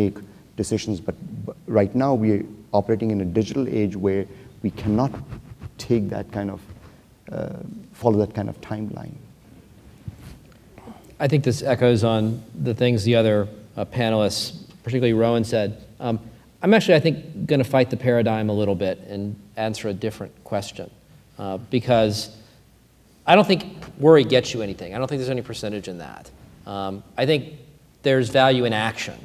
make decisions. But right now, we are operating in a digital age where we cannot take that kind of, follow that kind of timeline. I think this echoes on the things the other panelists, particularly Rowan, said. I'm actually, I think, going to fight the paradigm a little bit and answer a different question. Because I don't think worry gets you anything. I don't think there's any percentage in that. I think there's value in action.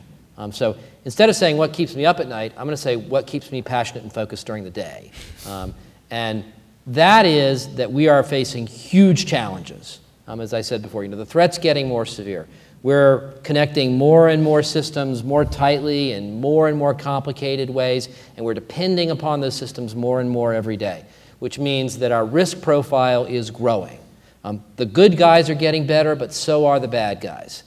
So instead of saying what keeps me up at night, I'm going to say what keeps me passionate and focused during the day. And that is that we are facing huge challenges. As I said before, the threat's getting more severe. We're connecting more and more systems more tightly in more and more complicated ways, and we're depending upon those systems more and more every day, which means that our risk profile is growing. The good guys are getting better, but so are the bad guys.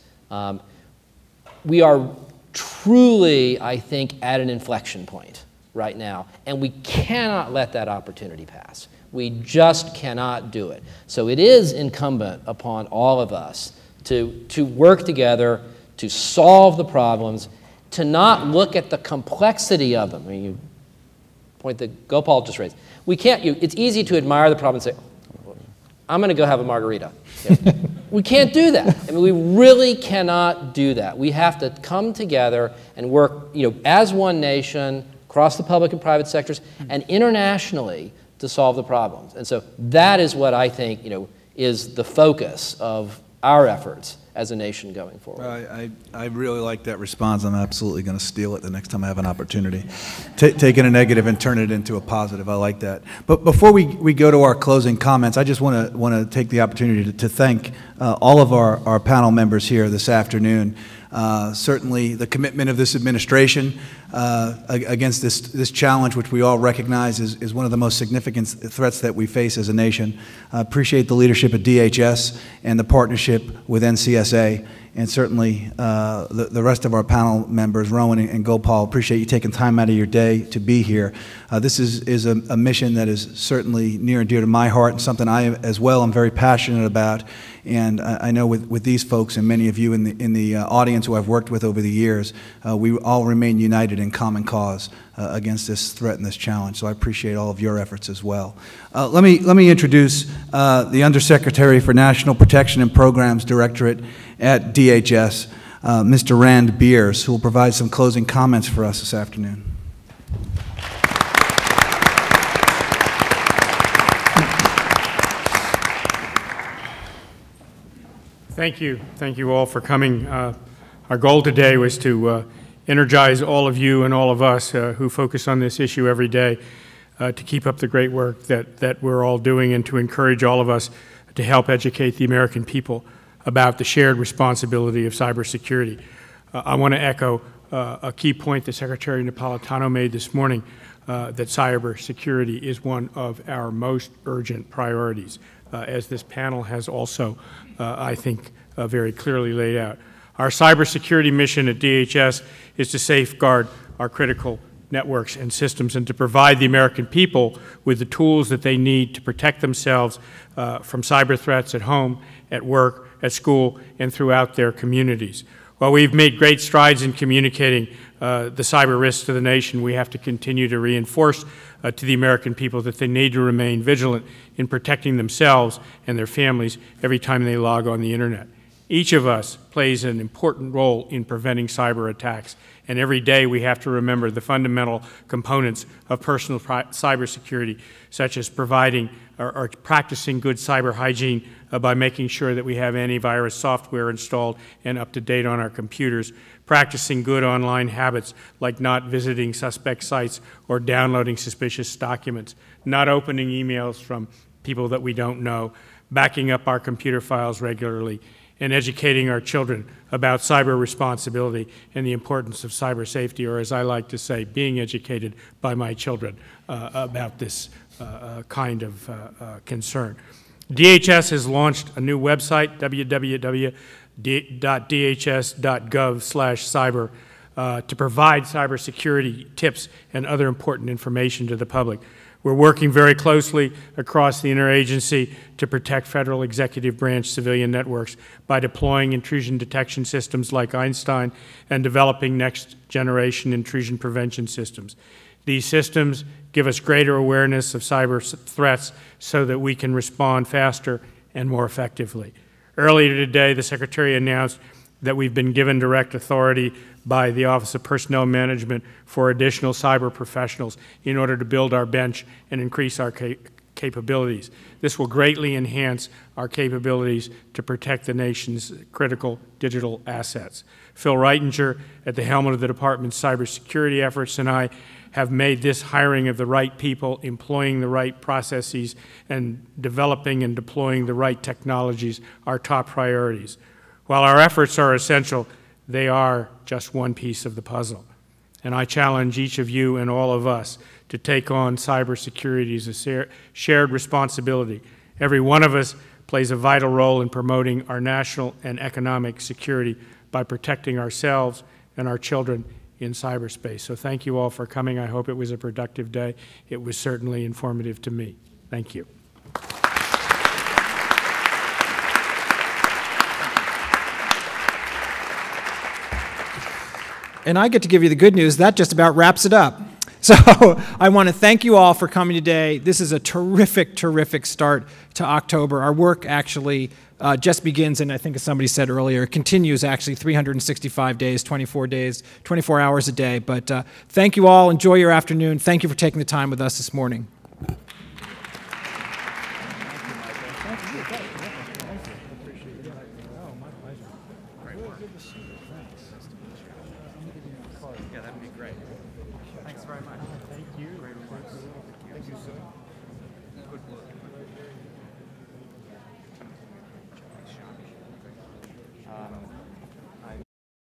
We are truly, I think, at an inflection point right now, and we cannot let that opportunity pass. We just cannot do it. So it is incumbent upon all of us to work together, to solve the problems, to not look at the complexity of them. I mean, point that Gopal just raised. We can't, it's easy to admire the problem and say, I'm going to go have a margarita. Yeah. We can't do that. I mean, we really cannot do that. We have to come together and work, as one nation, across the public and private sectors, and internationally to solve the problems. And so that is what I think, is the focus of our efforts as a nation going forward. I really like that response. I'm absolutely going to steal it the next time I have an opportunity. Taking a negative and turn it into a positive. I like that. But before we go to our closing comments, I just want to take the opportunity to thank all of our panel members here this afternoon. Certainly the commitment of this administration against this challenge, which we all recognize is one of the most significant threats that we face as a nation. Appreciate the leadership of DHS and the partnership with NCSA, and certainly the rest of our panel members, Rowan and Gopal. Appreciate you taking time out of your day to be here. This is a mission that is certainly near and dear to my heart, and something I as well am very passionate about. And I know with these folks and many of you in the audience who I've worked with over the years, we all remain united in common cause against this threat and this challenge. So I appreciate all of your efforts as well. Let me introduce the Undersecretary for National Protection and Programs Directorate at DHS, Mr. Rand Beers, who will provide some closing comments for us this afternoon. Thank you. Thank you all for coming. Our goal today was to energize all of you and all of us who focus on this issue every day to keep up the great work that we're all doing, and to encourage all of us to help educate the American people about the shared responsibility of cybersecurity. I want to echo a key point that Secretary Napolitano made this morning, that cybersecurity is one of our most urgent priorities, as this panel has also, I think, very clearly laid out. Our cybersecurity mission at DHS is to safeguard our critical networks and systems, and to provide the American people with the tools that they need to protect themselves from cyber threats at home, at work, at school, and throughout their communities. While we've made great strides in communicating the cyber risks to the nation, we have to continue to reinforce to the American people that they need to remain vigilant in protecting themselves and their families every time they log on the internet. Each of us plays an important role in preventing cyber attacks, and every day we have to remember the fundamental components of personal cybersecurity, such as providing or practicing good cyber hygiene by making sure that we have antivirus software installed and up to date on our computers, practicing good online habits like not visiting suspect sites or downloading suspicious documents, not opening emails from people that we don't know, backing up our computer files regularly, and educating our children about cyber responsibility and the importance of cyber safety, or as I like to say, being educated by my children about this kind of concern. DHS has launched a new website, www.dhs.gov/cyber, to provide cybersecurity tips and other important information to the public. We're working very closely across the interagency to protect federal executive branch civilian networks by deploying intrusion detection systems like Einstein and developing next-generation intrusion prevention systems. These systems give us greater awareness of cyber threats so that we can respond faster and more effectively. Earlier today, the Secretary announced that we've been given direct authority by the Office of Personnel Management for additional cyber professionals in order to build our bench and increase our capabilities. This will greatly enhance our capabilities to protect the nation's critical digital assets. Phil Reitinger, at the helm of the Department's cybersecurity efforts, and I have made this hiring of the right people, employing the right processes, and developing and deploying the right technologies our top priorities. While our efforts are essential, they are just one piece of the puzzle. And I challenge each of you and all of us to take on cybersecurity as a shared responsibility. Every one of us plays a vital role in promoting our national and economic security by protecting ourselves and our children in cyberspace. So thank you all for coming. I hope it was a productive day. It was certainly informative to me. Thank you. And I get to give you the good news. That just about wraps it up. So I want to thank you all for coming today. This is a terrific, terrific start to October. Our work actually just begins, and I think as somebody said earlier, continues actually 365 days, 24 hours a day. But thank you all. Enjoy your afternoon. Thank you for taking the time with us this morning. Yeah, that'd be great. Thanks very much. Thank you. Great reports. Thank you, sir.